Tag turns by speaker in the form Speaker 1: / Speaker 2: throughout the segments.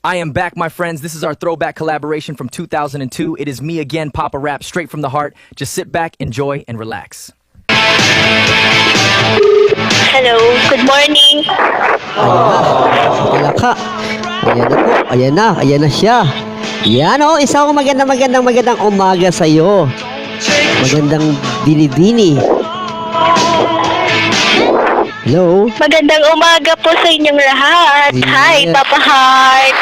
Speaker 1: I am back, my friends. This is our throwback collaboration from 2002. It is me again, Papa Rap, straight from the heart. Just sit back, enjoy, and relax.
Speaker 2: Hello, good morning.
Speaker 3: Palaka. Ayan na po. Ayan na siya. Yan o, isang magandang umaga sa'yo. Magandang bini-bini. Hello?
Speaker 2: Magandang umaga po sa inyong lahat.
Speaker 3: Yes.
Speaker 2: Hi, Papa Heart.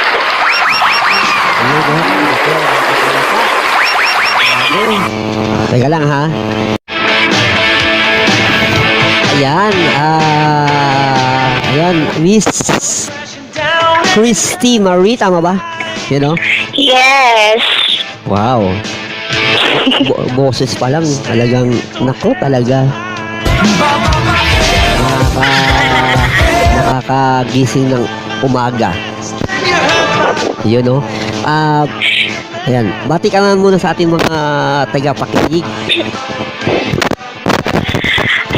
Speaker 3: Teka lang ha. Ayan, Miss Christy Marie, tama ba? You know?
Speaker 2: Yes.
Speaker 3: Wow. Boses pa lang, talagang, nako talaga. Nakakagising ng umaga. Yun, no? Ayan, bati ka naman muna sa ating mga tagapakinig.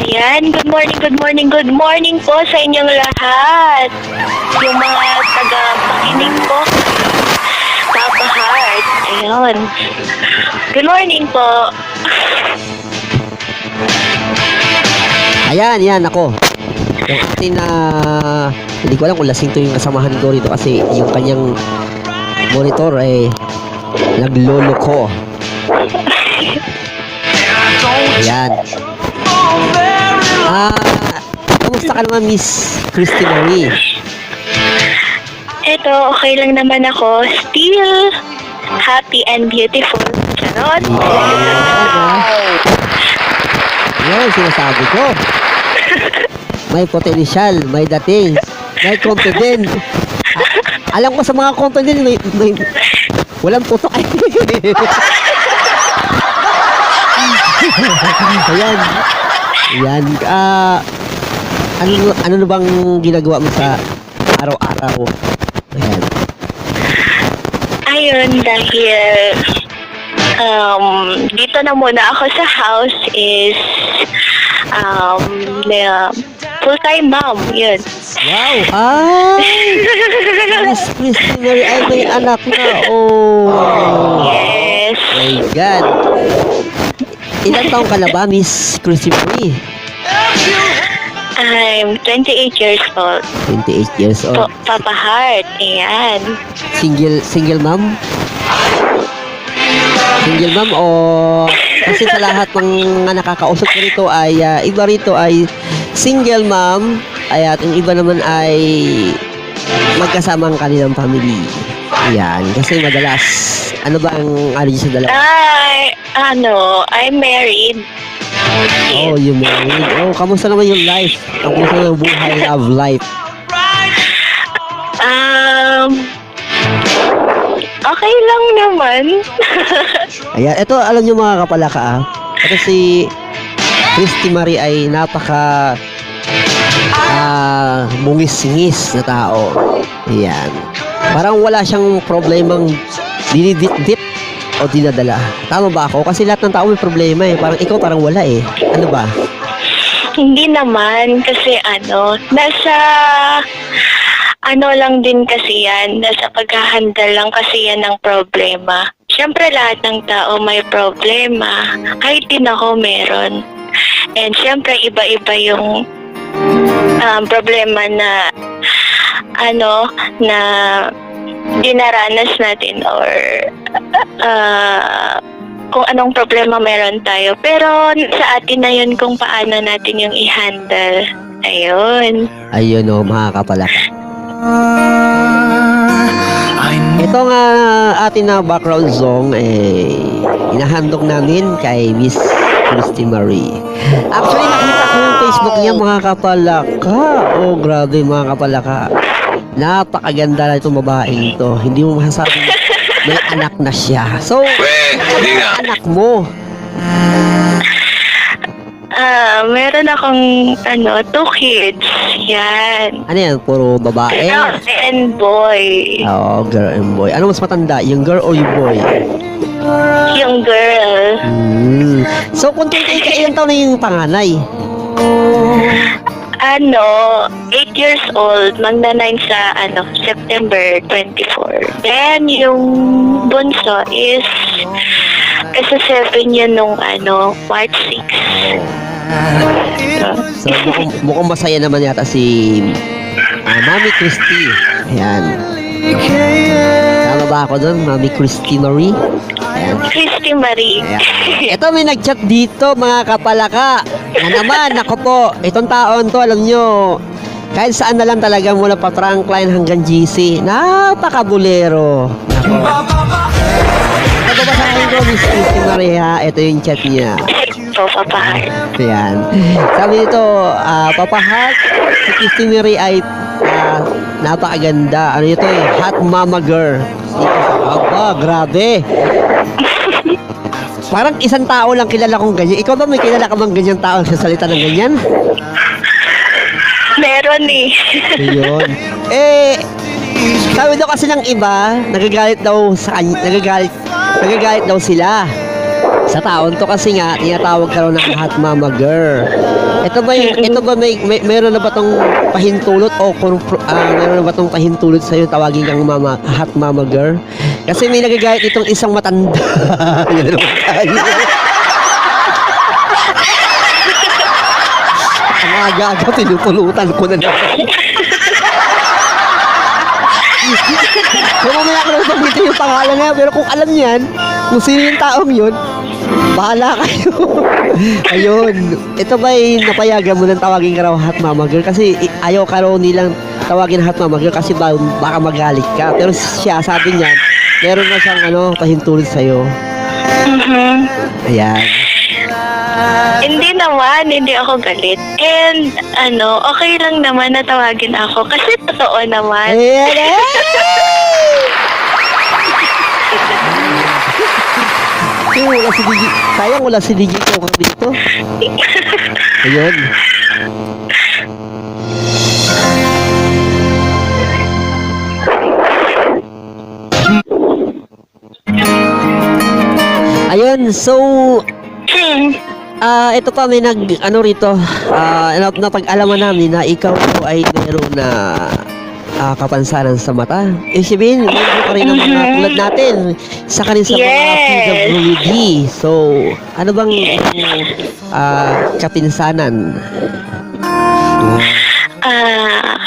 Speaker 2: Ayan, good morning po sa inyong lahat. Yung mga taga-pakinig po. Papa Heart. Ayun. Good morning po.
Speaker 3: Ayan, ako. Yung atin na, hindi ko alam kung lasing to yung kasamahan ko rito kasi yung kanyang monitor ay naglolo ko. Ayan. Kamusta ka naman, Miss Christy Marie?
Speaker 2: Eto, okay lang naman ako. Still happy and beautiful. Charot.
Speaker 3: Yan, sinasabi ko. May potential, may dating, may confident. Alam ko sa mga confident, may walang putok. Ayan. Ano na bang ginagawa mo sa araw-araw? Ayan.
Speaker 2: Ayun, dahil dito na muna ako sa house is full-time mom, yun.
Speaker 3: Wow! Ay! Miss Christy Marie, ay may anak na. Oh!
Speaker 2: Yes.
Speaker 3: My God! Ilang taong ka na ba, Miss Christy Marie?
Speaker 2: I'm 28 years old.
Speaker 3: 28 years old.
Speaker 2: Papa Heart, ayan.
Speaker 3: Single mom? Single mom o kasi sa lahat ng mga nakakausap ko rito ay iba rito ay single mom ay at yung iba naman ay magkasama ang kanilang family. Yan, kasi madalas ano ba ang ano sa dalawa?
Speaker 2: I'm married.
Speaker 3: Oh, you married. Oh, kamusta naman yung life? Kamusta naman yung buhay, love life?
Speaker 2: Okay lang naman.
Speaker 3: Ayan, ito alam nyo mga kapalaka ito si Christy Marie ay napaka bungis-ngis na tao. Ayan. Parang wala siyang problemang dinidit-dit o dinadala. Tama ba ako? Kasi lahat ng tao may problema eh. Parang ikaw parang wala eh. Ano ba?
Speaker 2: Hindi naman kasi nasa lang din kasi yan, nasa paghahandle lang kasi yan ng problema. Siyempre lahat ng tao may problema, kahit din ako meron. And siyempre iba-iba yung problema na na dinaranas natin or kung anong problema meron tayo. Pero sa atin na yun kung paano natin yung i-handle. Ayun.
Speaker 3: Ayun o, mga kapalaka. Ito nga atin na background song inahandog namin kay Miss Christy Marie. Actually nakita ko yung Facebook niya mga kapalaka. Oh grabe mga kapalaka. Napakaganda na itong babaeng ito. Hindi mo masasabi may anak na siya. So, anak mo?
Speaker 2: Meron akong 2 kids. Yan.
Speaker 3: Ano yan? Puro babae?
Speaker 2: Girl and boy.
Speaker 3: Oo, girl and boy. Ano mas matanda? Yung girl o yung boy?
Speaker 2: Yung girl.
Speaker 3: So, kung ilang taon na yung panganay?
Speaker 2: Ano, 8 years old, magna-9 sa September 24. Then yung bunso is kasi 7 yun nung March 6.
Speaker 3: So, mukhang masaya naman yata si Mami Christy. Ayan. Tama ba ako doon? Mami Christy Marie? Ayan.
Speaker 2: Christy Marie.
Speaker 3: Ayan. Ito may nag-chat dito mga kapalaka. Na naman, ako po, itong taon to, alam nyo, kahit saan na lang talaga mula pa Trunkline hanggang GC. Napakabulero. Ito babasahin ko, Miss Christy Maria. Ito yung chat niya.
Speaker 2: So, papahal.
Speaker 3: Ayan. Sabi nito, papahal, si Christy Marie ay napakaganda. Ano ito eh, hot mama girl. Aba, grabe. Parang isang tao lang kilala kong ganyan. Ikaw ba may kilala ka bang ganyan tao sa salita ng ganyan?
Speaker 2: Meron eh.
Speaker 3: Ayun. Sabi daw kasi ng iba, nagagalit daw sa kanya, nagagalit daw sila. Sa taon to kasi nga, tinatawag ka raw ng hot mama girl. Ito ba meron na ba tong pahintulot o meron na ba tong pahintulot sa'yo tawagin kang hot mama girl? Kasi may nagagalit itong isang matanda. Yan naman tayo. Ang aga-aga, pinupulutan ko na naman. So, mamaya ko lang sabihin yung pangalan niya, pero kung alam niyan, kung sino yung taong yun, bahala kayo. Ayun. Ito ba'y napayagan mo ng tawagin ka raw hot mama girl? Kasi ayaw ka raw nilang tawagin hot mama girl kasi baka magalit ka. Pero siya, sabi niya, meron na siyang pahintulot sa'yo. Ayan.
Speaker 2: Hindi naman, hindi ako galit. And okay lang naman na tawagin ako kasi totoo naman.
Speaker 3: Ayan. Wala si DJ. Sayang wala si DJ ko dito. Ayun. Ayun, so ito pa may rito. Napag-alaman namin na ikaw po ay meron na kapansanan sa mata. Sabihin, meron ka rin ng mga tulad natin sa kanila sa mga PWD. So, ano bang kapinsanan?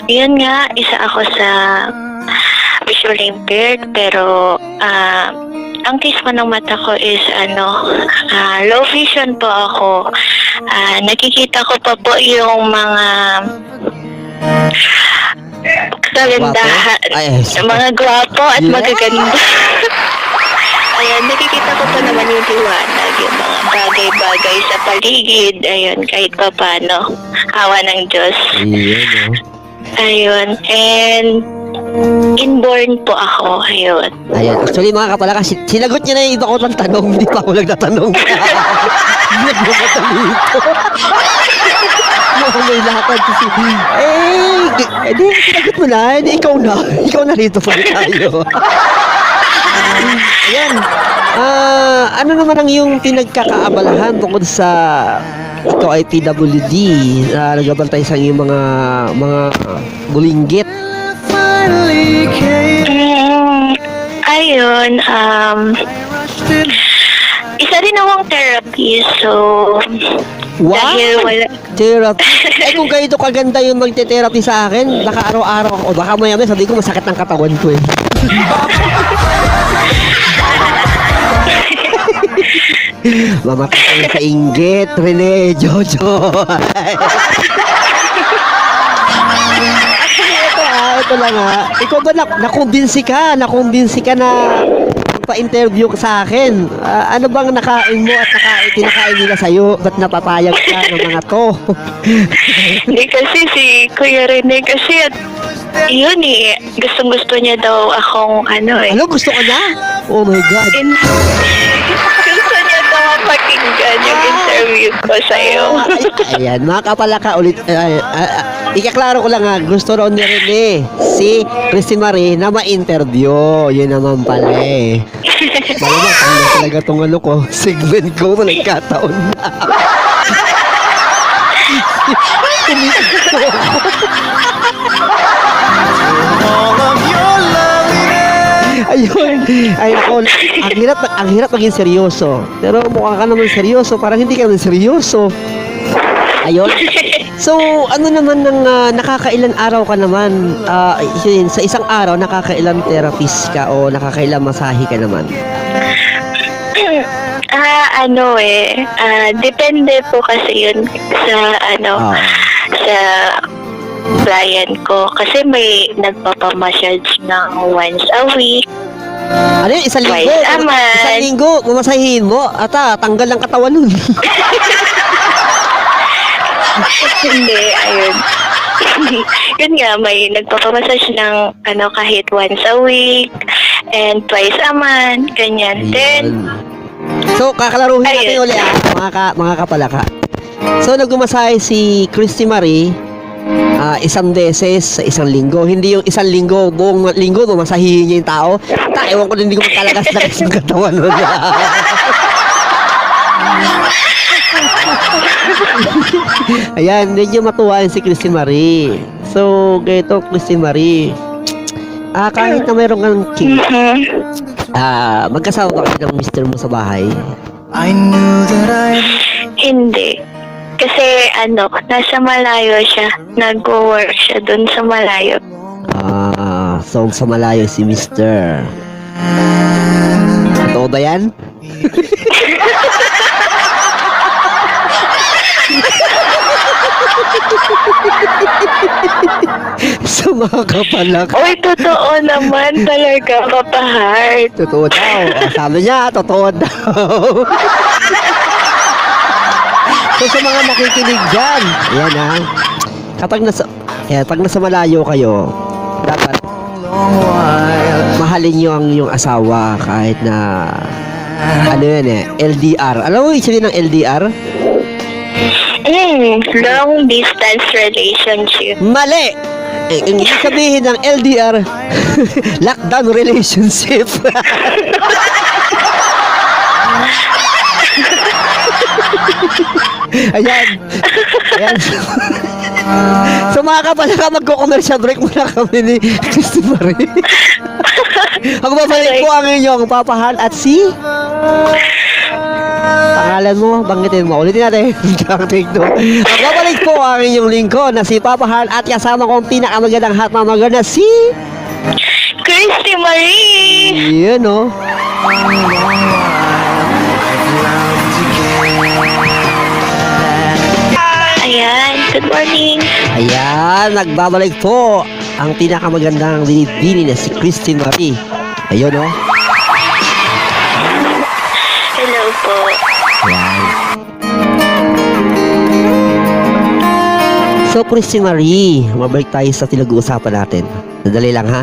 Speaker 2: Yun nga, isa ako sa visually impaired, pero ang case ko ng mata ko is low vision po ako. Nakikita ko pa po yung mga kagandahan, mga gwapo at magaganda. Ayan, nakikita ko pa naman yung liwanag, yung mga bagay-bagay sa paligid. Ayun, kahit pa paano. Awa ng Diyos. Ayun, and inborn po ako. Ayun.
Speaker 3: Actually mga kapalaka, sinagot niya na yung iba ko ng tanong, hindi pa ako nagtatanong. May lakad kasi. Hindi, sinagot mo na. Hindi, ikaw na rito pa tayo. Ayan. Ano naman ang yung pinagkakaabalahan tungkol sa ikaw ay PWD na nagabantay sa iyong mga bulinggit?
Speaker 2: Ayun, isa rin akong therapy, so
Speaker 3: wow!
Speaker 2: dahil wala...
Speaker 3: Therapy? Kung ganito kaganda yung magte-therapy sa akin, baka araw-araw ako, baka maya-maya sabi ko masakit ang katawan ko eh. Mamatay sa inggit, Rene, Jojo. Ito lang ikaw ba nakumbinsi ka na pa-interview ka sa akin? Ano bang nakain mo at tinakain nila sa'yo? Ba't napapayag ka ng mga to?
Speaker 2: Hindi kasi si Kuya Rene kasi yun gustong-gusto niya daw akong
Speaker 3: Ano? Gusto ka na? Oh my God.
Speaker 2: Gusto niya daw pakinggan yung interview ko sa'yo.
Speaker 3: Ayan, mga kapalaka ulit. Ikaklaro ko lang gusto raw ni Rene si Christy Marie na ma-interview. Yun naman pala eh. Malamang talaga itong ko, segment ko, nagkataon na. Tumitikso ako. Ayun. Ay, ako. Ang hirap maging seryoso. Pero mukha ka naman seryoso. Parang hindi ka naman seryoso. Ayun. So, ano naman ng nakakailan araw ka naman? Sa isang araw, nakakailan therapist ka o nakakailan masahe ka naman?
Speaker 2: Depende po kasi yun sa sa client ko. Kasi may nagpapamassage ng once a week.
Speaker 3: Ano yun? Isang linggo?
Speaker 2: Twice a month.
Speaker 3: Isang linggo, mamasahihin mo. Tanggal ang katawan nun.
Speaker 2: Hindi, ayun. Yun nga, may nagpapamassage ng kahit once a week and twice a month, ganyan. Then,
Speaker 3: so, kakalaruhin natin
Speaker 2: ayun.
Speaker 3: ulit mga kapalaka. So, nagmasahe si Christy Marie isang beses sa isang linggo. Hindi yung isang linggo, buong linggo, masahihin niya yung tao. Ewan ko na hindi ko magkalagas-lagas ng katawan nun. Ayan, medyo matuwa yun si Christy Marie. So, ganito, Christy Marie. Kahit na mayroong kang king, magkasama ba kayo ng mister mo sa bahay?
Speaker 2: hindi. Kasi nasa malayo siya. Nag-work siya dun sa malayo.
Speaker 3: So sa malayo si mister. Totoo ba yan? So mga kapalak.
Speaker 2: Uy, totoo naman talaga, kapahard.
Speaker 3: Totoo daw. Sabi niya, totoo daw. So sa mga nakikinig dyan, ayan kapag nasa malayo kayo, dapat mahalin nyo ang yung asawa kahit na LDR. Alam mo yung sabihin ng LDR?
Speaker 2: Long distance relationship.
Speaker 3: Mali! Ang ibig sabihin ng LDR, lockdown relationship. Ayan. So mga kapalaka, magko-commercial break muna kami ni Christy Marie. Ang babalik po ang inyong papahal at si pangalan mo, banggitin mo. Ulitin natin. Ang babalik po ang inyong lingkod na si Papahal at kasama kong pinakamagandang hatmamaga na si
Speaker 2: Christy Marie!
Speaker 3: Yun o.
Speaker 2: Ayan, good morning.
Speaker 3: Ayan, nagbabalik po ang pinakamagandang binibini na si Christy Marie. Ayun o.
Speaker 2: Hello po.
Speaker 3: Ayan. So, Christy Marie, mabalik tayo sa pinag-uusapan natin. Nadali lang, ha?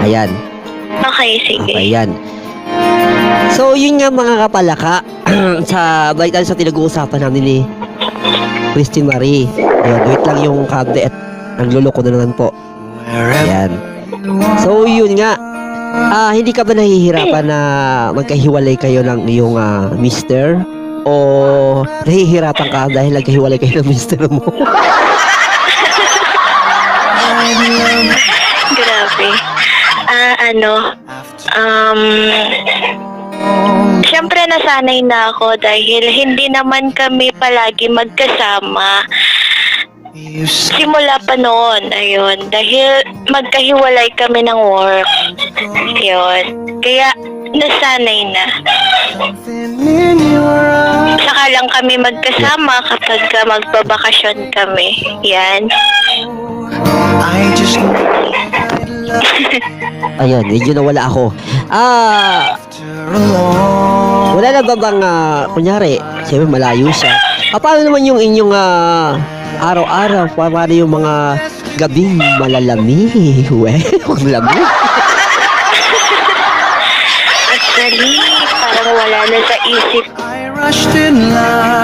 Speaker 3: Ayan.
Speaker 2: Okay, sige.
Speaker 3: Okay, ayan. So, yun nga mga kapalaka, balik tayo sa pinag-uusapan namin ni Christy Marie. Ayan, wait lang yung kable at nagluloko na naman po. Ayan. So, yun nga. Hindi ka ba nahihirapan na magkahiwalay kayo ng iyong mister? O nahihirapan ka dahil nagkahiwalay kayo ng mister mo?
Speaker 2: Grabe. Siyempre nasanay na ako dahil hindi naman kami palagi magkasama. Simula pa noon, ayun, dahil magkahiwalay kami ng work. Ayun. Kaya nasanay na. Saka lang kami magkasama kapag magbabakasyon kami. Yan.
Speaker 3: Ayun, medyo nawala ako. Wala na ba bang, kunyari, siyempre malayo siya. Paano naman yung inyong araw-araw? Paano yung mga gabing malalami? Malalami?
Speaker 2: Actually, parang wala na sa isip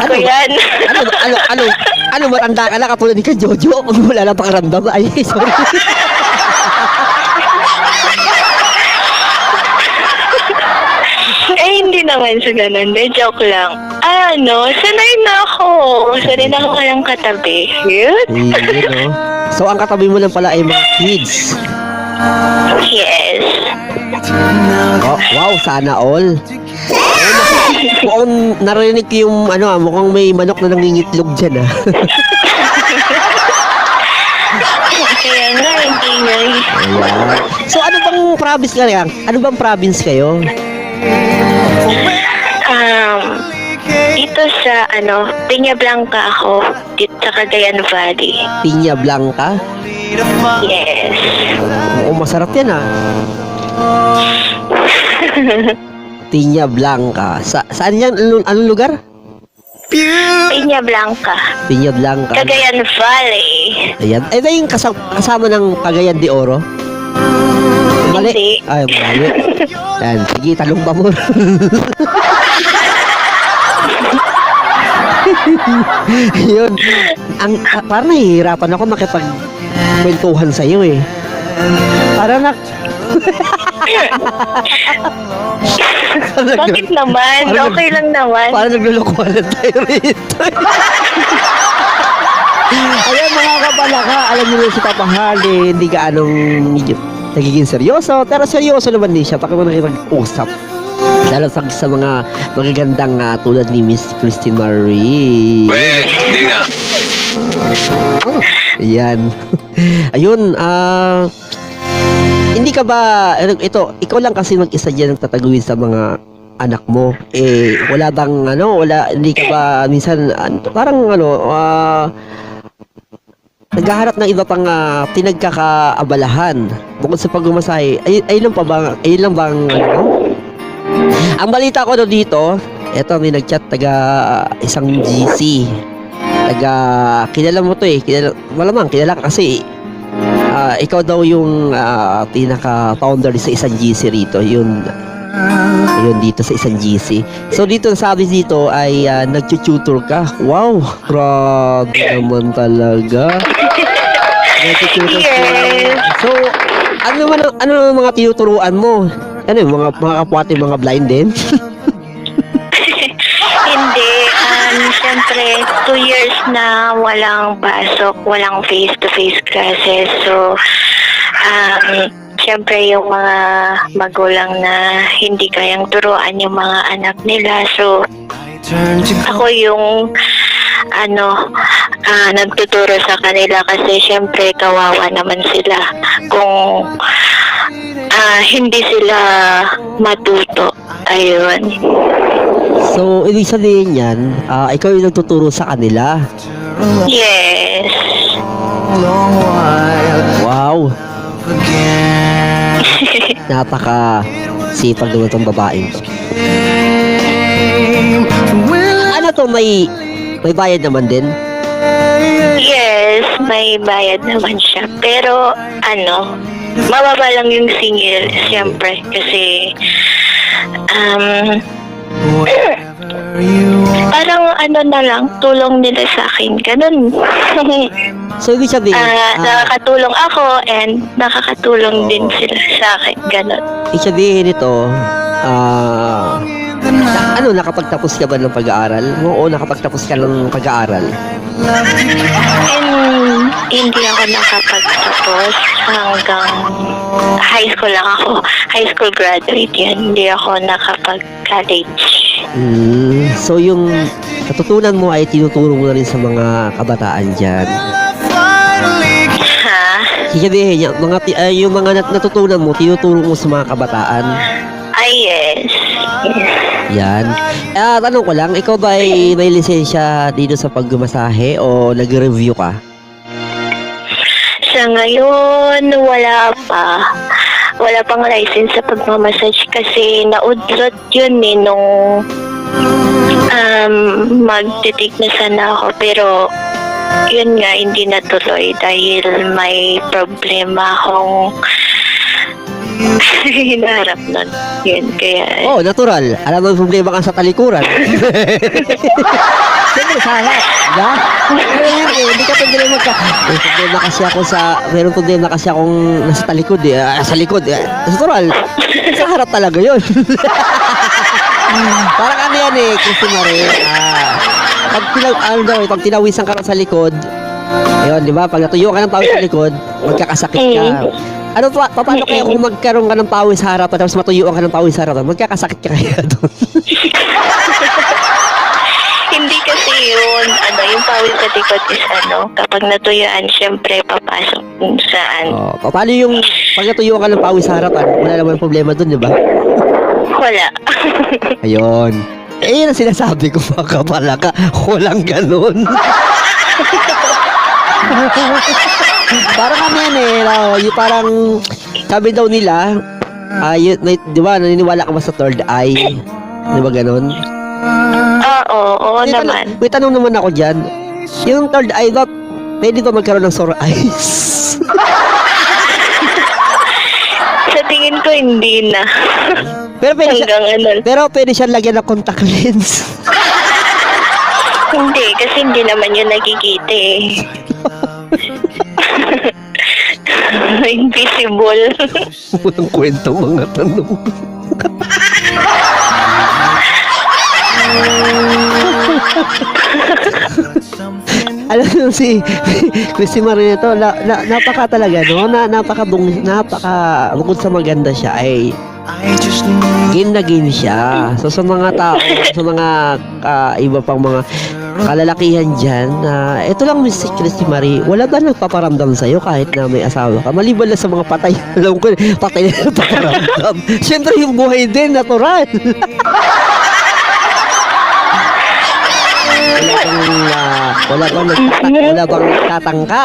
Speaker 2: ko yan.
Speaker 3: Ano, matanda ka na katulad ni ka Jojo? Wala na pakaramdam. Ay, sorry.
Speaker 2: Hindi naman sa ganun. De, joke lang. sanay na ako. Sanay na ako kayang katabi. Yun?
Speaker 3: Yun, no? So, ang katabi mo lang pala ay mga kids.
Speaker 2: Yes.
Speaker 3: Oh, wow, sana all. Mukhang narinig ko yung mukhang may manok na nangingitlog dyan, ah.
Speaker 2: Kaya nga, hindi nga.
Speaker 3: Ayan. So, ano bang province ka yan? Ano bang province kayo?
Speaker 2: Dito sa, Peña Blanca ako. Dito sa Cagayan Valley.
Speaker 3: Piña Blanca?
Speaker 2: Yes.
Speaker 3: Oo, masarap yan, ah. Piña Blanca. Saan yan? Anong lugar?
Speaker 2: Peña Blanca.
Speaker 3: Piña Blanca.
Speaker 2: Cagayan Valley.
Speaker 3: Ayan. Ito yung kasama ng Cagayan de Oro? Mali?
Speaker 2: Hindi.
Speaker 3: Ay, mali. Yan. Sige, talong ba mo? Yun. Parang nahihirapan ako makipagkwentuhan sa'yo eh. Parang
Speaker 2: Bakit naman? Okay lang naman.
Speaker 3: Parang naglulukuhan tayo rito. Ayan mga kapalaka, alam niyo rin si Papa Harley, hindi ka nagiging seryoso, pero seryoso naman din siya, pag mo nakipag-usap. Lalo sa mga magagandang tulad ni Miss Christine Marie.
Speaker 4: Hindi nga.
Speaker 3: Ayan. Ayun, hindi ka ba, ikaw lang kasi mag-isa dyan nagtataguin sa mga anak mo. Wala bang, hindi ka ba, minsan, naghaharap ng iba pang pinagkakaabalahan bukod sa pagmamasahe. Ayun lang bang, ang balita ko dito, eto may nag-chat isang GC. Kilala mo to eh. Malamang kilala ka kasi ikaw daw yung pinaka-founder sa isang GC rito. Yun dito sa isang GC. So dito sabi dito ay nag-tutor ka. Wow, grabe naman talaga. Nag-tutor ka.
Speaker 2: Yes.
Speaker 3: So ano mga tinuturuan mo? Ano yung mga kapwate, mga blind din?
Speaker 2: Hindi. Siyempre, 2 years na walang pasok, walang face-to-face classes. So, siyempre yung mga magulang na hindi kayang turuan yung mga anak nila. So, ako yung nagtuturo sa kanila kasi siyempre kawawa naman sila kung hindi sila matuto. Ayun.
Speaker 3: So, ibig sabihin yan, ikaw yung nagtuturo sa kanila.
Speaker 2: Yes.
Speaker 3: Wow. Napaka-sipag naman itong babaeng to. Ano to, may bayad naman din?
Speaker 2: Yes, may bayad naman siya. Pero, mababa lang yung singil, siyempre. Kasi, parang na lang, tulong nila sa akin. Ganun.
Speaker 3: So, ibig sabihin,
Speaker 2: nakakatulong ako and nakakatulong din sila sa akin. Ganun.
Speaker 3: ibig sabihin ito, nakapagtapos ka ba ng pag-aaral? Oo, nakapagtapos ka ng pag-aaral.
Speaker 2: And hindi ako nakapagtapos hanggang high school lang ako. High school graduate yan. Hindi ako nakapag-college.
Speaker 3: So yung natutunan mo ay tinuturo mo na rin sa mga kabataan dyan.
Speaker 2: Ha?
Speaker 3: Sabihin, yung mga natutunan mo, tinuturo mo sa mga kabataan.
Speaker 2: Ay, yes.
Speaker 3: Yan. Tanong ko lang, ikaw ba ay may lisensya dito sa pagmasahe o nag-review ka?
Speaker 2: Sa ngayon, wala pa. Wala pang license sa pagmamassage kasi naudlot yun nung magtitik na sana ako. Pero yun nga, hindi natuloy dahil may problema akong hinaharap nun. Yun, kaya...
Speaker 3: Oh, natural. Alam mo yung problema ka sa talikuran. Siyempre, sana. Diba? Hindi ka problema ka. May problema kasi ako meron problema kasi akong nasa talikod sa likod. Natural. Sa harap talaga yun. Parang ano yan eh, Christy Marie. Pag tinawisan ka rin sa likod, ayun, di ba? Pag natuyo ka ng pawis sa likod, magkakasakit ka. Ano paano kaya kung magkaroon ka ng pawis sa harapan tapos matuyuan ka ng pawis sa harapan, magkakasakit ka kaya doon?
Speaker 2: Hindi kasi yun, yung pawis sa likod is kapag natuyuan, syempre papasok kung saan.
Speaker 3: Paano yung pag natuyuan ka ng pawis sa harapan, wala naman problema doon, di ba?
Speaker 2: Wala.
Speaker 3: Ayun. Yun ang sinasabi ko, baka pala ka, walang ganun. Parang kami yan yung parang sabi daw nila, di ba, naniniwala ka ba sa third eye? Di ba ganun?
Speaker 2: Oo naman.
Speaker 3: May tanong naman ako dyan. Yung third eye ba, pwede ba magkaroon ng sore eyes?
Speaker 2: Sa tingin ko, hindi na.
Speaker 3: Pero pwede siya lagyan ng contact lens.
Speaker 2: Hindi, kasi hindi naman yun nagkikita eh. Invisible.
Speaker 3: Walang kwento mga tanong. Alam mo si Christy Marie to, napaka talaga napaka bukod sa maganda siya ay game na game siya. So sa mga tao, sa mga iba pang mga kalalakihan dyan, ito lang Miss Christy Marie, wala ba nagpaparamdam sa'yo kahit na may asawa ka? Maliban lang sa mga patay. Alam ko, patay na nagpaparamdam. Siyempre yung buhay din, natural. wala bang nagtatangka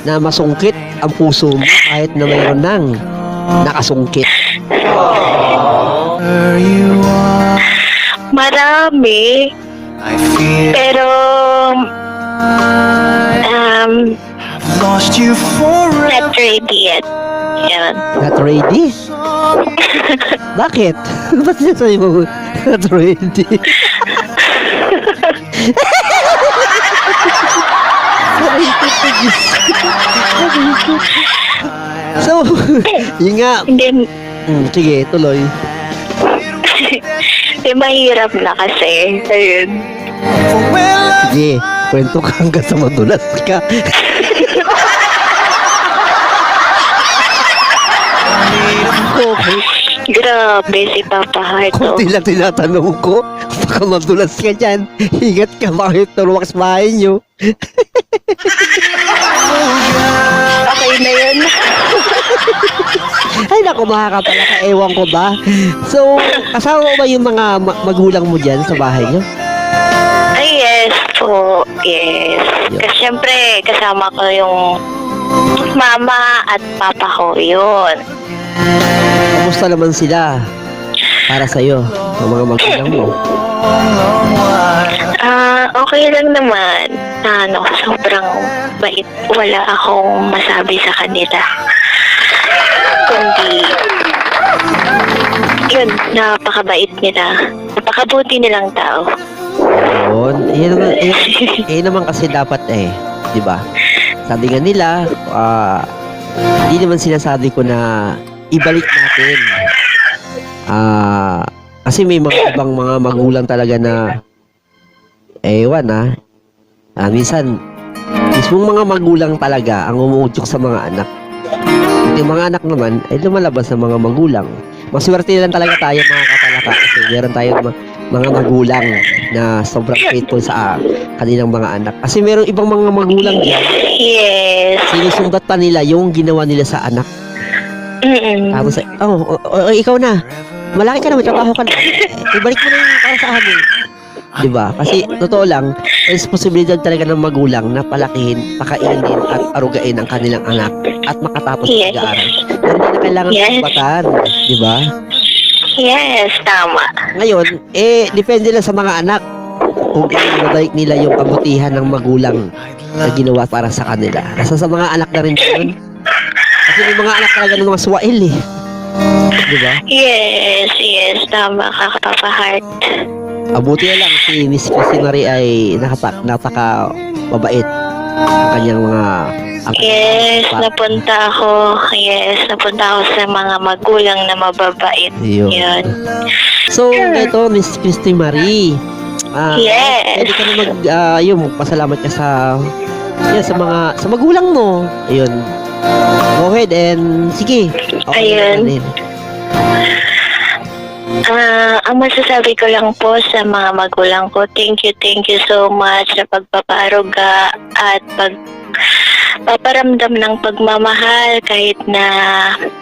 Speaker 3: na masungkit ang puso mo kahit na mayroon nang nakasungkit?
Speaker 2: Marami. Pero not ready yet. Yan.
Speaker 3: Not ready? Bakit? Ba't sinasabi mo not ready? So, yun nga. Sige, tuloy.
Speaker 2: Mahirap na kasi. Ayun.
Speaker 3: Sige, kwento ka hanggang sa madulas ka. Okay.
Speaker 2: Grabe si Papa Heart.
Speaker 3: Kunti lang tinatanong ko, baka madulas ka dyan. Ingat ka, bakit turwaks bahay nyo?
Speaker 2: Okay na yun.
Speaker 3: Ay naku, makakapala ka, ewan ko ba? So, kasama mo ba yung mga magulang mo dyan sa bahay nyo?
Speaker 2: Ay, yes po. Yes. Kasi syempre, kasama ko yung mama at papa ko yun.
Speaker 3: Kamusta naman sila para sa'yo, ang mga magulang mo?
Speaker 2: Okay lang naman. Sobrang bait. Wala akong masabi sa kanila. Kundi, yun, napakabait nila. Napakabuti nilang tao.
Speaker 3: Yun. Naman kasi dapat di ba? Sabi nga nila, hindi naman sinasabi ko na ibalik natin. Kasi may mga ibang mga magulang talaga na ewan minsan mismong mga magulang talaga ang umuudyok sa mga anak. Yung mga anak naman ay lumalabas sa mga magulang. Maswerte lang talaga tayo mga katalaka kasi meron tayong mga magulang na sobrang faithful sa kanilang mga anak. Kasi merong ibang mga magulang dyan,
Speaker 2: Yes.
Speaker 3: sinusumbat pa nila yung ginawa nila sa anak. Tapos, ikaw na. Malaki ka na, may trabaho ka na. Ibalik mo na yung para sa amin. Diba? Kasi, totoo lang, responsibilidad talaga ng magulang na palakihin, pakainin at arugain ang kanilang anak at makatapos ng pag-aaral. Pero hindi na kailangan sumbatan. Diba?
Speaker 2: Yes, tama.
Speaker 3: Ngayon, depende lang sa mga anak kung ibabalik nila yung kabutihan ng magulang na ginawa para sa kanila. Nasa sa mga anak na rin yun. Kasi may mga anak talaga ng mga swail Diba?
Speaker 2: Yes, tama ka, Papa Heart.
Speaker 3: Abuti na lang si Miss Christy Marie ay napaka mabait ang kanyang mga
Speaker 2: napunta ako sa mga magulang na mababait.
Speaker 3: Yun.
Speaker 2: Yun.
Speaker 3: So, ito, Miss Christy Marie.
Speaker 2: Yes.
Speaker 3: Pwede ka na magpasalamat ka sa sa magulang mo. Ayun. Go ahead and sige. Okay
Speaker 2: Ayun.
Speaker 3: natin.
Speaker 2: Ang masasabi ko lang po sa mga magulang ko, thank you so much sa pagpaparuga at pagpaparamdam ng pagmamahal kahit na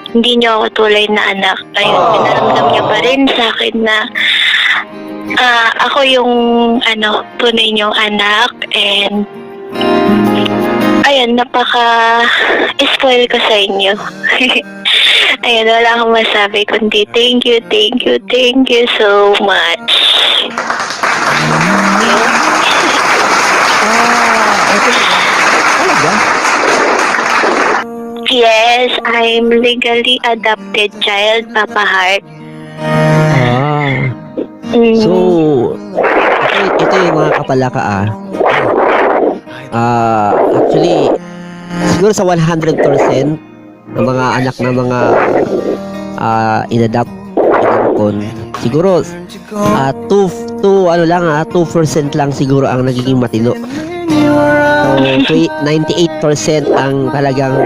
Speaker 2: hindi niyo ako tulay na anak. Ayun, pinaramdam niyo pa rin sa akin na ako yung tunay niyong anak, and ayun, napaka-spoil ko sa inyo. Ayun, wala akong masabi kundi thank you so much.
Speaker 3: Talaga?
Speaker 2: Yes, I'm legally adopted child, Papa Heart.
Speaker 3: So, ito yung mga kapalaka actually, siguro sa 100% ng mga anak na mga inadapt, inampon, siguro 2% lang siguro ang nagiging matino. So, 98% ang talagang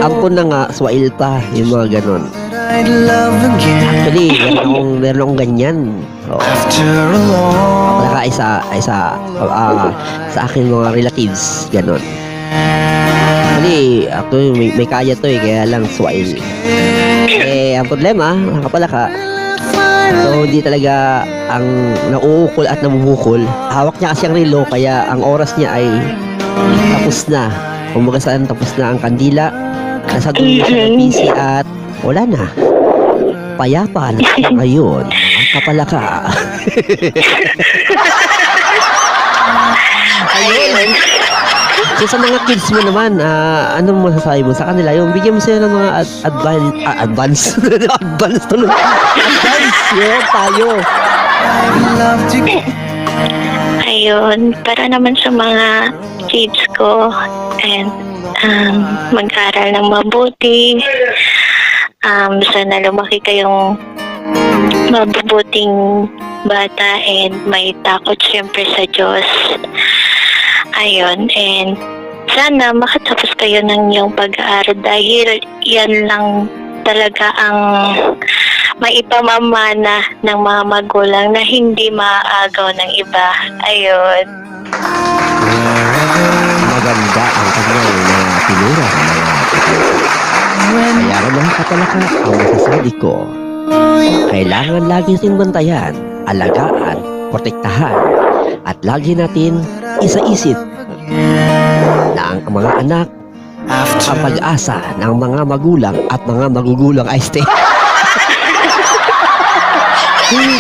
Speaker 3: ampon na nga, swail pa, yung mga ganon. Actually, meron akong ganyan. Wala ka sa akin mga relatives, ganon. Actually, may kaya to kaya lang swail. Ang problema, mga kapalaka, so hindi talaga ang nauukol at namumukol. Hawak niya kasi ang relo, kaya ang oras niya ay tapos na. Kumbaga saan tapos na ang kandila, nasa dulo siya ng PC at wala na. Payapa na siya ngayon, ang kapalaka. Ayun. So sa mga kids mo naman, anong masasabi mo sa kanila? Yung bigyan mo sila ng mga advance. Advance tuloy. Advance, yun, tayo.
Speaker 2: Ayun, para naman sa mga kids ko, and mag-aral ng mabuti. Sana lumaki kayong mabubuting bata and may takot siyempre sa Diyos. Ayun, and sana makatapos kayo ng iyong pag-aaral dahil yan lang talaga ang maipamamana ng mga magulang na hindi maaagaw ng iba. Ayun.
Speaker 3: Maganda ang kanyang mga tinura. Kaya ang mga kapalaka, ang masasabi ko, kailangan lagi natin bantayan, alagaan, protektahan, at lagi natin isa-isip na ang mga anak ang pag-asa ng mga magulang at mga magugulang ay stay.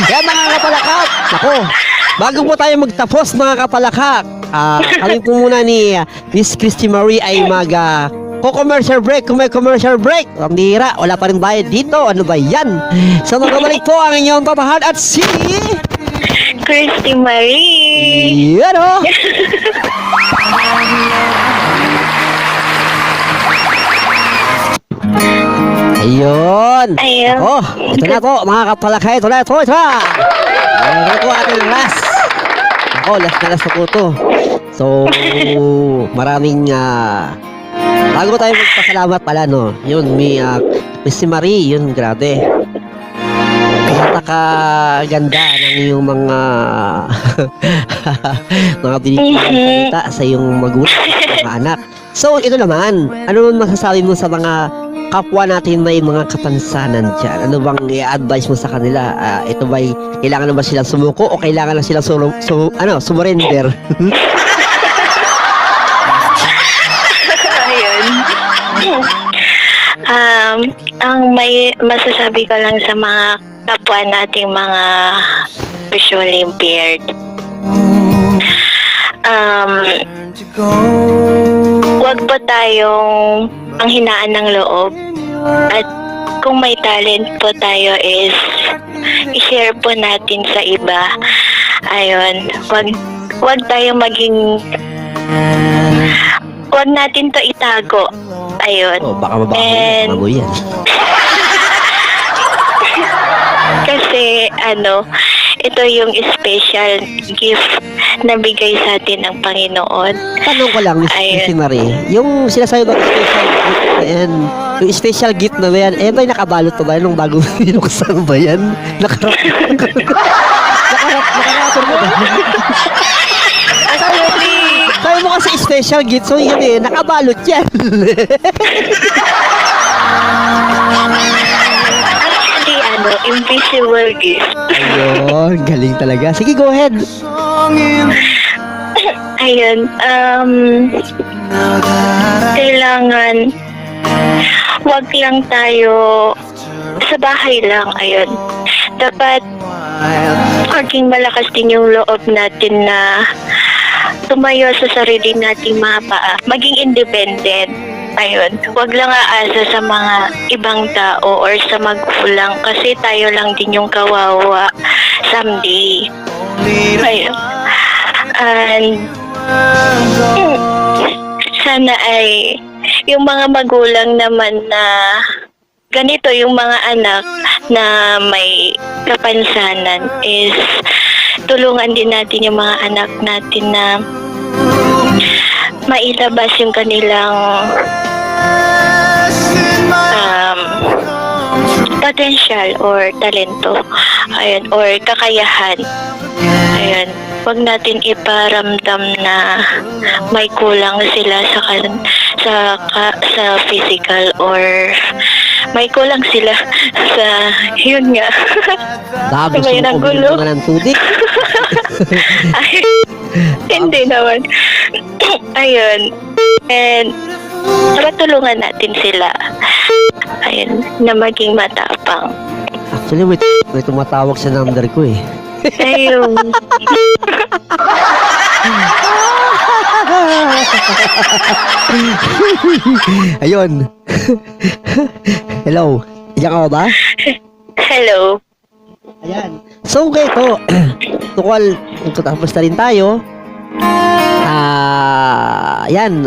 Speaker 3: Kaya mga kapalakak, ako, bago po tayo magtapos mga kapalakak, kami po muna ni Miss Christy Marie ay commercial break. Kung may commercial break, ang dira, wala pa rin bayad dito. Ano ba yan? So magkabalik po ang inyong papahan at si
Speaker 2: Christy Marie.
Speaker 3: yan o. Ayun.
Speaker 2: Ayun.
Speaker 3: Oh, ito na po mga kapalakay. Ito na. Ito na po ating last. Last na po to. So, maraming bago tayo magpasalamat pala, no? Yun, may Miss Marie, yun, grabe. Napakaganda ng iyong mga mga binigyan salita sa iyong magulang, mga anak. So, ito naman, ano naman masasabi mo sa mga kapwa natin may mga kapansanan dyan? Ano bang i-advise mo sa kanila? Ito ba'y kailangan na ba silang sumuko o kailangan na silang sumurrender?
Speaker 2: Ang may masasabi ko lang sa mga kapwa nating mga visually impaired, wag po tayong ang hinaan ng loob, at kung may talent po tayo is i-share po natin sa iba. Ayun, wag tayong maging, wag natin to itago. Ayun.
Speaker 3: Oh, baka mabago yan.
Speaker 2: Kasi ito yung special gift na bigay sa atin ng Panginoon.
Speaker 3: Tanong ko lang, Miss
Speaker 2: Ayun.
Speaker 3: Marie, yung sinasabi ba special gift na yan, yung special gift na ba yan, ba'y nakabalot pa ba yan nung bago binuksan ba yan? Nakarapper mo ba? Sabi mo kasi special gift, so yun nakabalot yan.
Speaker 2: Actually, invisible gift.
Speaker 3: Ayun, galing talaga. Sige, go ahead.
Speaker 2: Ayun, kailangan wag lang tayo sa bahay lang, ayun. Dapat maging malakas din yung loob natin na tumayo sa sarili nating mga paa. Maging independent. Ayun. Wag lang aasa sa mga ibang tao or sa magulang kasi tayo lang din yung kawawa someday. Ayun. And sana ay yung mga magulang naman na ganito yung mga anak na may kapansanan is tulungan din natin yung mga anak natin na mailabas yung kanilang potential or talento, ayun, or kakayahan. Ayun, wag natin iparamdam na may kulang sila sa physical or may kulang sila sa yun nga.
Speaker 3: Gusto
Speaker 2: Sabay
Speaker 3: mo
Speaker 2: ng
Speaker 3: uminom
Speaker 2: gulo.
Speaker 3: ka ng tubig?
Speaker 2: Ay, hindi naman. Ayun. And tulungan natin sila. Ayun, na maging matapang.
Speaker 3: Actually, may tumatawag sa number ko eh.
Speaker 2: Ayun.
Speaker 3: Ayun. Hello. Diyan ka ba?
Speaker 2: Hello.
Speaker 3: Ayan. So, ito. Tukal, tapos na rin tayo. Yan.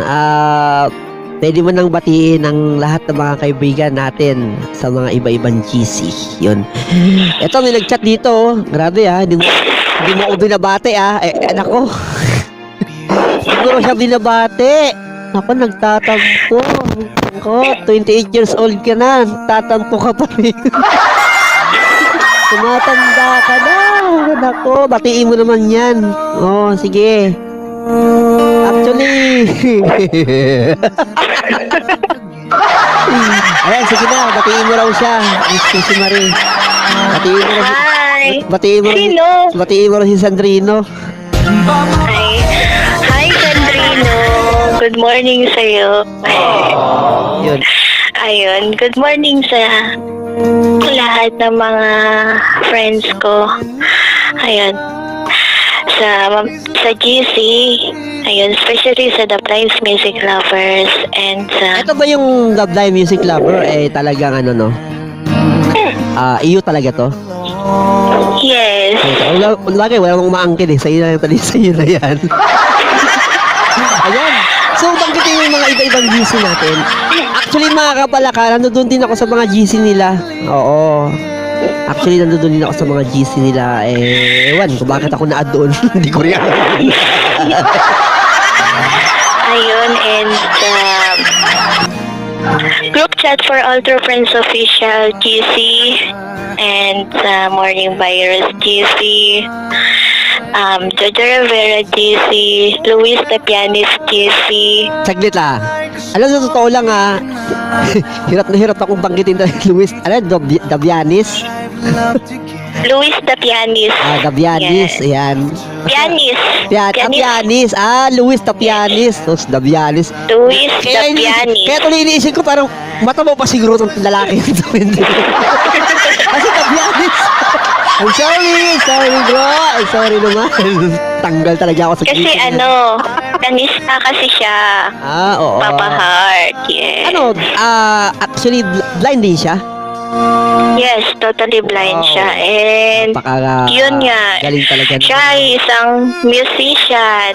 Speaker 3: Pwede mo nang batiin ang lahat ng mga kaibigan natin sa mga iba-ibang GC. Yun. Ito, may nag-chat dito. Grabe hindi mo ako binabate anak ko. Siguro siya binabate. Ako, nagtatampo. Ako, 28 years old ka na. Tatampo ka pa rin. Tumatanda ka na. Nako, batiin mo naman yan. Oh, sige. Actually. Ayan, sige na. Batiin mo raw siya. Si Marie. Batiin mo raw
Speaker 2: Hi.
Speaker 3: Sino? Batiin mo raw si Sandrino.
Speaker 2: Hi, Sandrino. Good morning sa'yo.
Speaker 3: Yun.
Speaker 2: Ayun, good morning sa lahat ng mga friends ko. Ayun. Sa GC. Ayun, especially sa The Blinds Music Lovers and sa...
Speaker 3: Ito ba yung The Blind Music Lover? Talagang iyo talaga to?
Speaker 2: Yes.
Speaker 3: Wala mong umaangkin sa'yo na yan. Ayan. So, banggitin mo yung mga iba-ibang GC natin. Actually, mga kapalaka, nandun din ako sa mga GC nila. Oo. Actually, nandun din ako sa mga GC nila. Ewan, kung bakit ako na-add doon. Hindi ko rin alam.
Speaker 2: Ayun, and group chat for all true friends official GC and Morning Virus GC, Jojo Rivera GC, Luis the Pianist GC.
Speaker 3: Saglit alam sa totoo lang hirap na hirap akong banggitin na Luis, Davianis.
Speaker 2: Luis the Pianist.
Speaker 3: Davianis,
Speaker 2: Yes.
Speaker 3: ayan.
Speaker 2: Pianist.
Speaker 3: Pianist. Luis the Pianist. Tapos Davianis.
Speaker 2: Luis the Pianist.
Speaker 3: Kaya tuloy iniisip ko parang mata mo pa siguro itong lalaki. Kasi Davianis. I'm sorry bro. I'm sorry naman. Tanggal talaga ako sa
Speaker 2: Kasi
Speaker 3: GC.
Speaker 2: kanista kasi siya.
Speaker 3: Oo.
Speaker 2: Papa Heart, yes.
Speaker 3: Actually, blind din siya.
Speaker 2: Yes, totally blind
Speaker 3: Wow.
Speaker 2: siya. And yun nga,
Speaker 3: galing talaga.
Speaker 2: siya ay isang musician.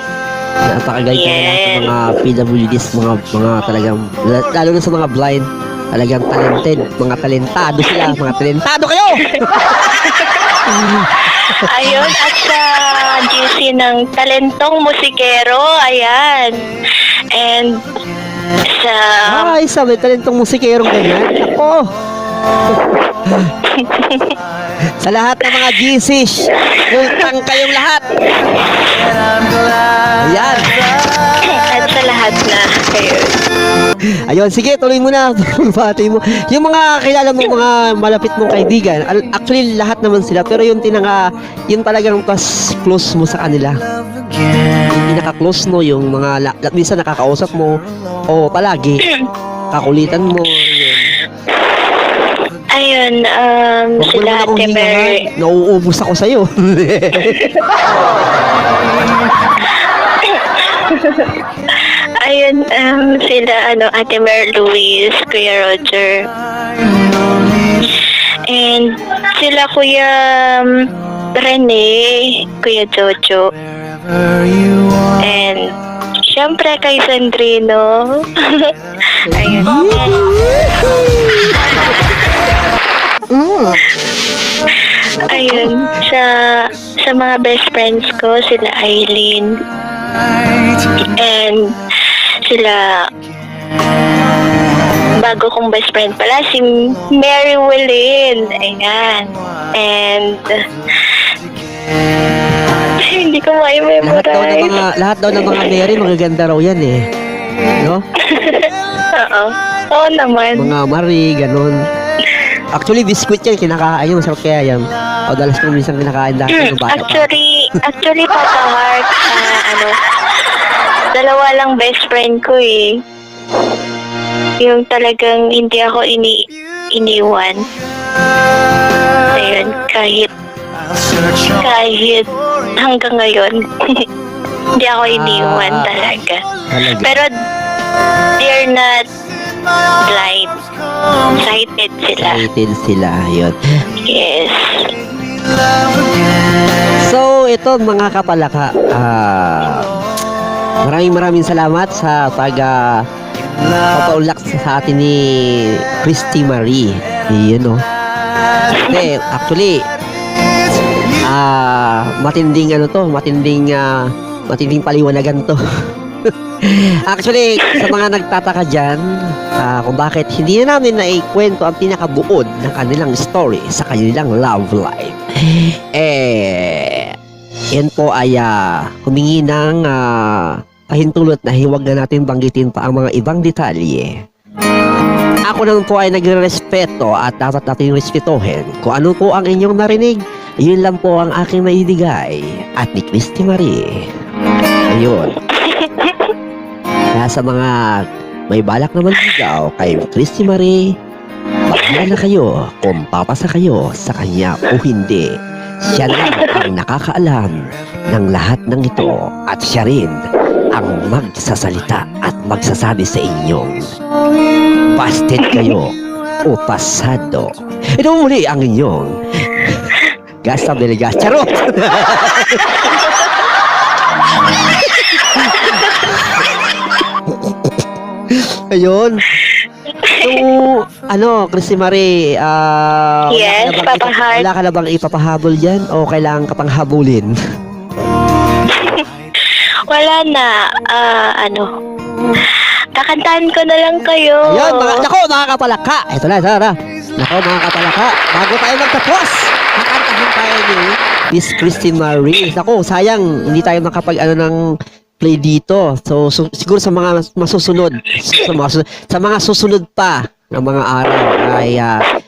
Speaker 3: Napakagaling talaga sa mga PWDs, mga talagang, lalo na sa mga blind. Talagang talented. Mga talentado sila. Mga talentado kayo!
Speaker 2: Ayun, at sa GC ng talentong musikero, ayan. And sa...
Speaker 3: Ay, sabi, talentong musikerong ganyan. Ako! Sa lahat ng mga GCs, utang kayong lahat. Ayan.
Speaker 2: At sa lahat na kayo.
Speaker 3: Ayun, sige, tuloy mo na. Pati mo. Yung mga kilala mo, mga malapit mong kaibigan, actually, lahat naman sila. Pero yung yung talagang mas close mo sa kanila. Yung pinaka-close mo, yung mga, minsan nakakausap mo, o palagi, kakulitan mo, yun.
Speaker 2: Ayun,
Speaker 3: Huwag mo
Speaker 2: sila
Speaker 3: naman akong
Speaker 2: Ate Mary.
Speaker 3: hingahan. Nauubos ako sa'yo.
Speaker 2: Ayun, sila Ate Mary Louise, Kuya Roger. And sila Kuya Rene, Kuya Jojo. And syempre kay Sandrino. Ayun. Ayun, sa mga best friends ko, sila Eileen. And sila bago kong best friend pala, si Mary Willin. Ayan. And hindi ko mai-memorize.
Speaker 3: Lahat daw ng mga Mary, magaganda raw yan eh. No?
Speaker 2: Oo. Oo naman.
Speaker 3: Mga Marie, ganun. Actually, biscuit yan, kinakain yun. Masarap kaya yan. O, dalas ko minsan kinakain dahil ng bata pa.
Speaker 2: Actually, Papa Heart, dalawa lang best friend ko eh. Yung talagang hindi ako iniwan. Ayun, kahit hanggang ngayon, hindi ako iniwan talaga.
Speaker 3: Talaga.
Speaker 2: Pero they're not blind. Sighted sila.
Speaker 3: Excited sila, yun.
Speaker 2: Yes.
Speaker 3: So, ito mga kapalaka, maraming salamat sa papaulak sa atin ni Christy Marie. Yun, no? Kasi, actually, matinding paliwanagan to. Actually, sa mga nagtataka dyan, kung bakit hindi na namin naikwento ang pinakabuod ng kanilang story sa kanilang love life. Yan po ay humingi ng pahintulot na huwag na natin banggitin pa ang mga ibang detalye. Ako naman po ay nagre-respeto at dapat natin respetuhin. Kung ano po ang inyong narinig, yun lang po ang aking maibigay. At ni Christy Marie. Ayun. Kaya sa mga may balak naman ligaw kay Christy Marie, bahala na kayo kung papasa kayo sa kanya o hindi. Siya lang ang nakakaalam ng lahat ng ito at siya rin ang magsasalita at magsasabi sa inyong busted kayo o pasado. Ito muli ang inyong Gasta Beligas. Charot! Ayun. So, Christy Marie,
Speaker 2: Yes, Papa Heart.
Speaker 3: wala ka na bang ipapahabol dyan o kailangan ka pang habulin?
Speaker 2: Wala na. Kakantahan ko na lang kayo.
Speaker 3: Ayun, mga kapalaka. Ito na. Nako, mga kapalaka. Bago tayo magtapos, kakantahan tayo ni Miss Christy Marie. Nako, sayang, hindi tayo makapag ng play dito. So siguro sa mga masusunod, sa mga susunod pa ng mga araw ay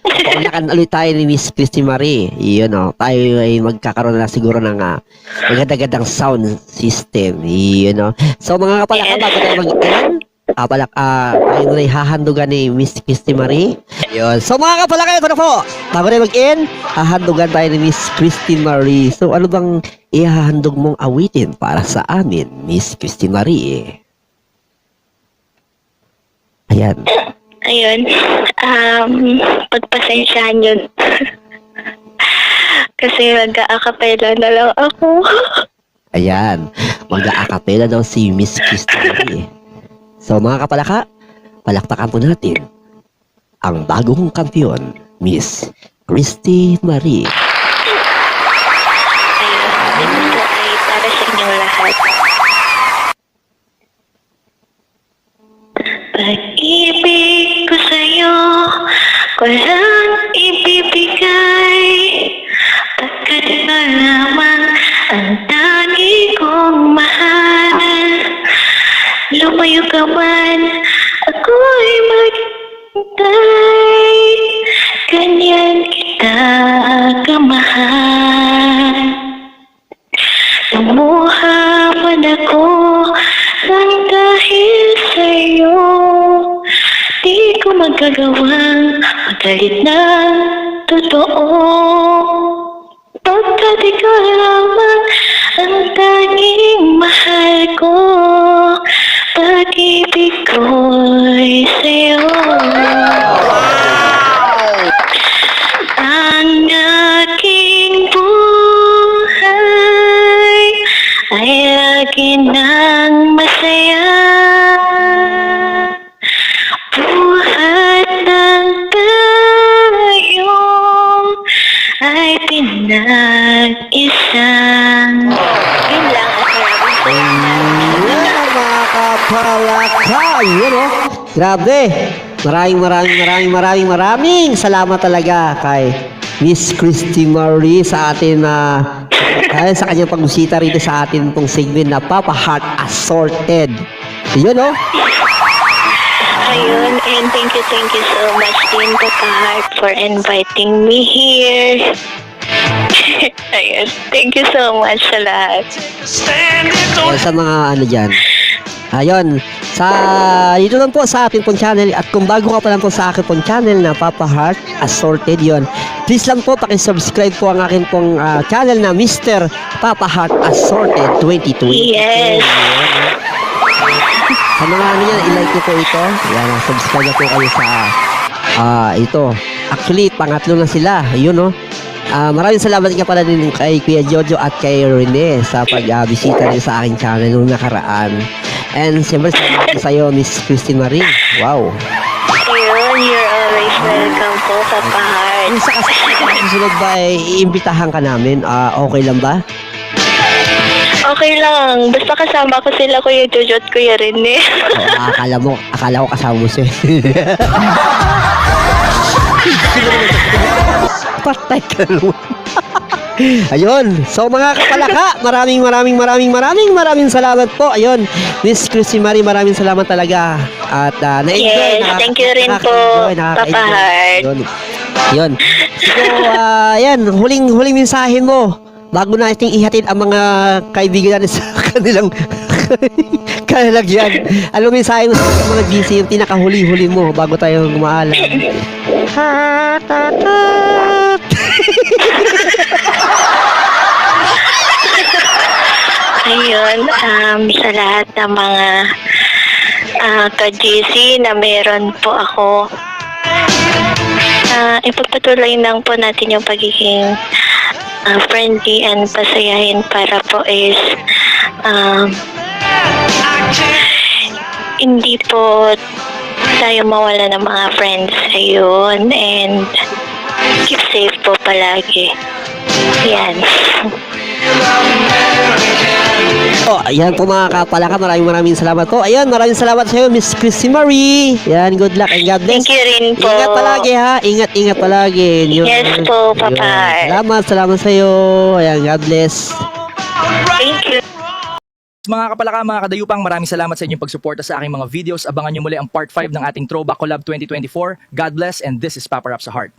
Speaker 3: paulakan ulit tayo ni Miss Christy Marie. Yun, tayo ay magkakaroon na siguro ng magandang sound system. Yun, so mga kapalaka, bago tayo tayo na hahandugan ni Miss Christy Marie. Yun. So mga kapalaka, ito na po. Bago tayo mag-in, hahandugan tayo ni Miss Christy Marie. So ano bang ihahandog mong awitin para sa amin, Miss Christy Marie? Ayan.
Speaker 2: Ayun. Pagpasensyahan yun. Kasi mag-a-acapella na lang ako.
Speaker 3: Ayan. Mag-a-acapella daw si Miss Christy Marie. So mga kapalaka, palakpakan po natin ang bagong kampiyon, Miss Christy Marie.
Speaker 2: Ayun, ito ay para sa inyong lahat. Pag-ibig ko sa'yo, ko lang ibibigay. Pagkat ikaw lamang ang tangi kong mahal. Lumayo ka man, ako'y maghintay. Ganyan kita kamahal. Lumuha man ako ng dahil sa'yo. Di ko magagawang magalit ng totoo. Pagkat ikaw lamang ang tanging mahal ko. Pag-ibig ko'y sa'yo. Ang aking buhay ay lagi nang masaya. Buhat ng tayo ay pinag-isang. Yun lang at maraming
Speaker 3: Ayan, mga kapalaka. Yun, oh. Grabe. Maraming salamat talaga kay Miss Christy Marie sa atin dahil sa kanyang pagbusita rito sa atin pong segment na Papa Heart Assorted. Yun, oh.
Speaker 2: Ayun, and thank you so much din Papa Heart for inviting me here. Ayun, thank you so much sa lahat.
Speaker 3: Ayan, sa mga ano dyan. Ayun, dito lang po sa ating pong channel, at kung bago ka pa lang po sa aking pong channel na Papa Heart Assorted, yun, please lang po pakisubscribe po ang aking pong channel na Mr. Papa Heart Assorted 2020.
Speaker 2: Yes.
Speaker 3: Sa mga ano yan, i-like nyo po ito. Yan, subscribe na po kayo sa ito. Actually, pangatlo na sila. Yun, no? Maraming salamat nga pala din kay Kuya Jojo at kay Rene sa pag-bisita rin sa aking channel nung nakaraan. And siyempre, salamat sa iyo, Miss Christy Marie. Wow.
Speaker 2: Ayun, you're always welcome po, Papa Heart.
Speaker 3: Kung sa susunod ba, iimbitahan ka namin, okay lang ba?
Speaker 2: Okay lang, basta kasama ko sila Kuya Jojo at Kuya Rene.
Speaker 3: Akala ko kasama mo siya. Patay ka naman. Ayun. So mga kapalaka, maraming salamat po. Ayun. Miss Christy Marie, maraming salamat talaga. At na-enjoy.
Speaker 2: Yes, thank you rin po, Papa Heart.
Speaker 3: Yun. So, ayan, huling mensahe mo bago nating ihatid ang mga kaibigan natin sa kanilang kalalagyan. Ano mensahe mo sa mga GC, yung pinakahuli-huli mo bago tayo gumaalam?
Speaker 2: Ayun, sa lahat ng mga ka-GC na meron po ako, ipagpatuloy lang po natin yung pagiging friendly and pasayahin para po is hindi po tayo mawala ng mga friends. Ayun, and keep safe po palagi. Yan.
Speaker 3: Oh, ayan po mga kapalaka, maraming salamat po. Ayan, maraming salamat sa iyo, Miss Christy Marie. Ayan, good luck and God bless.
Speaker 2: Thank you rin po.
Speaker 3: Ingat palagi ha, ingat palagi. Yun,
Speaker 2: Yes po, Papa.
Speaker 3: Salamat sa iyo. Ayan, God bless.
Speaker 2: Thank you.
Speaker 1: Mga kapalaka, mga kadayupang, maraming salamat sa inyong pagsuporta sa aking mga videos. Abangan nyo muli ang part 5 ng ating Throwback Collab 2024. God bless, and this is Papa Rap sa Heart.